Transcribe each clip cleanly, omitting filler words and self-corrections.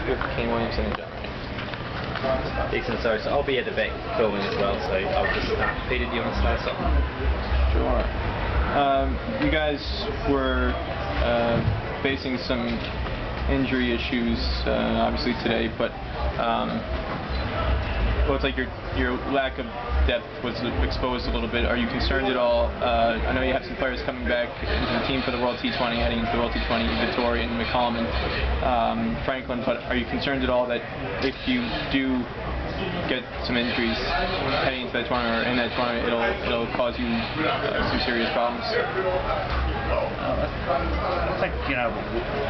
with King Williamson and John. Excellent, sorry. So I'll be at the back filming as well, so I'll just start. Peter, do you want to start something? Sure. You guys were facing some injury issues, obviously today, but well, it's like your lack of depth was exposed a little bit. Are you concerned at all? I know you have some players coming back into the team for the World T20, heading into the World T20, Vittori and McCollum and Franklin, but are you concerned at all that if you do get some injuries heading into that tournament or in that tournament, it'll cause you some serious problems? I think, you know,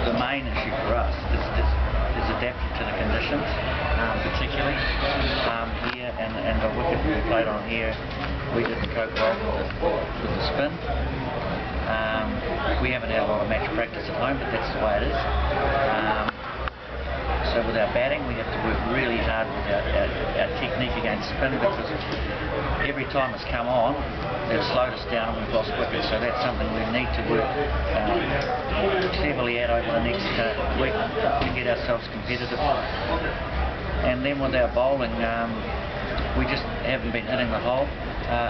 the main issue for us is adapting to the conditions, particularly here and the wicket we played on here. We didn't cope well with the spin. We haven't had a lot of match practice at home, but that's the way it is. So with our batting, we have to work really hard with our technique against spin, because every time it's come on, it's slowed us down and we've lost wickets. So that's something we need to work cleverly at over the next week to get ourselves competitive. And then with our bowling, we just haven't been hitting the hole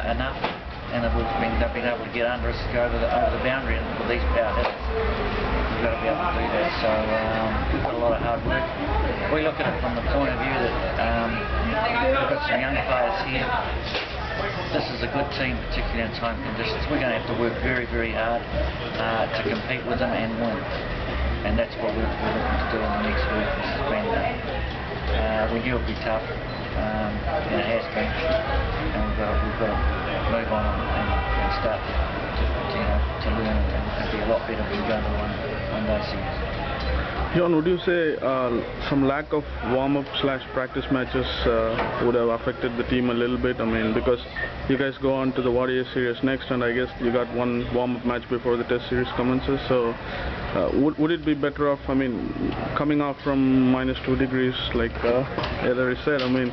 enough, and they've been able to get under us, go over the boundary, and with these power hitters, we've got to be able to do that. So we've got a lot of hard work. We look at it from the point of view that we've got some young players here. This is a good team, particularly in time conditions. We're going to have to work very, very hard to compete with them and win. And that's what we're looking to do in the next week. This has been, we knew it would be tough, and it has been. And we've got to move on and start to learn and be a lot better than we go into one day series. John, would you say some lack of warm-up / practice matches would have affected the team a little bit? I mean, because you guys go on to the Warrior series next, and I guess you got one warm-up match before the Test series commences. So, would it be better off? I mean, coming off from -2 degrees, like Hilary said. I mean,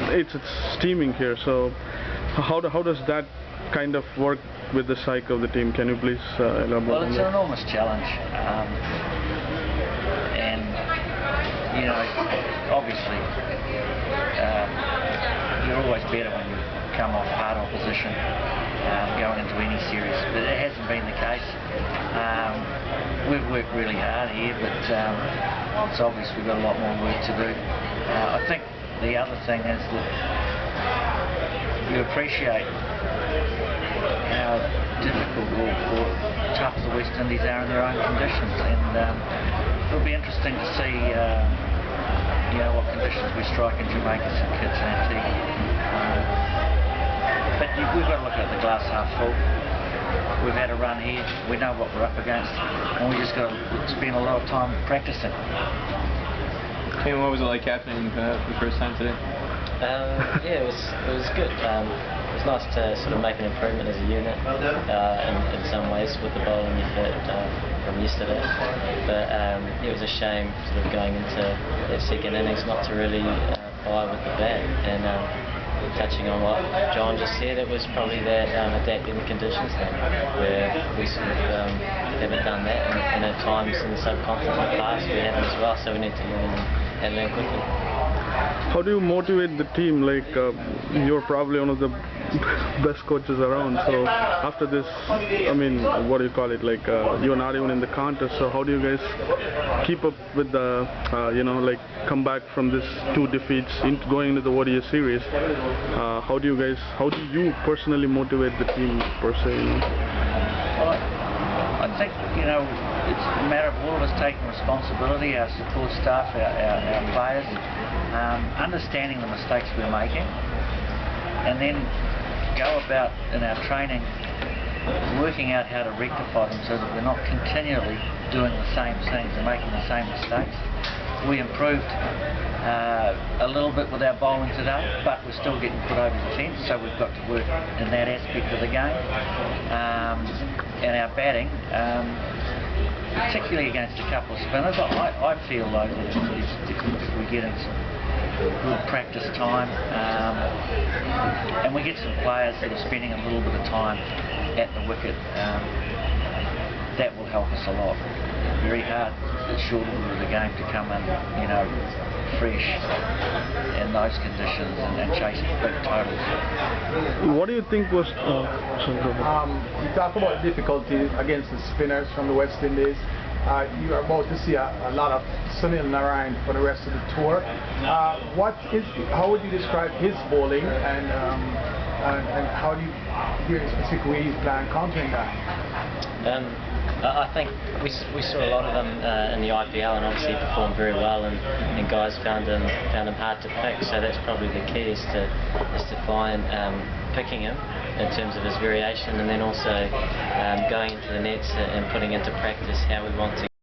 it's steaming here. So, how does that kind of work with the psyche of the team? Can you please elaborate? Well, it's an enormous challenge. And, you know, obviously, you're always better when you come off hard opposition going into any series, but it hasn't been the case. We've worked really hard here, but it's obvious we've got a lot more work to do. I think the other thing is that you appreciate how difficult or tough the West Indies are in their own conditions, and it'll be interesting to see you know, what conditions we strike in Jamaica, St Kitts and Antigua. But we've got to look at the glass half full. We've had a run here, we know what we're up against, and we just got to spend a lot of time practicing. Ken, what was it like captaining for the first time today? Yeah, it was good. It was nice to sort of make an improvement as a unit in some ways with the bowling effort from yesterday. But it was a shame sort of going into that second innings not to really fire with the bat. And touching on what John just said, it was probably that adapting the conditions thing, where we sort of haven't done that, and at times in the subcontinent in the past we haven't as well, so we need to learn and learn quickly. How do you motivate the team? Like, you're probably one of the best coaches around, so after this, I mean, what do you call it, like you're not even in the contest, so how do you guys keep up with the you know, like come back from this 2 defeats going into the Warrior series? How do you personally motivate the team per se, you know? Well, I think, you know, it's a matter of all of us taking responsibility, our support staff, our players, understanding the mistakes we're making, and then go about in our training working out how to rectify them so that we're not continually doing the same things and making the same mistakes. We improved a little bit with our bowling today, but we're still getting put over the fence, so we've got to work in that aspect of the game. And our batting, particularly against a couple of spinners, I feel like if we get into good practice time and we get some players that are spending a little bit of time at the wicket, that will help us a lot. Very hard. short order of the game to come in, you know, fresh in those conditions and chase big totals. What do you think was? Sorry, go ahead. You talk about difficulty against the spinners from the West Indies. You are about to see a lot of Sunil Narayan for the rest of the tour. How would you describe his bowling, and how do you hear specifically he's planning countering that? I think we saw a lot of him in the IPL, and obviously he performed very well, and guys found him hard to pick. So that's probably the key, is to find picking him in terms of his variation, and then also going into the nets and putting into practice how we want to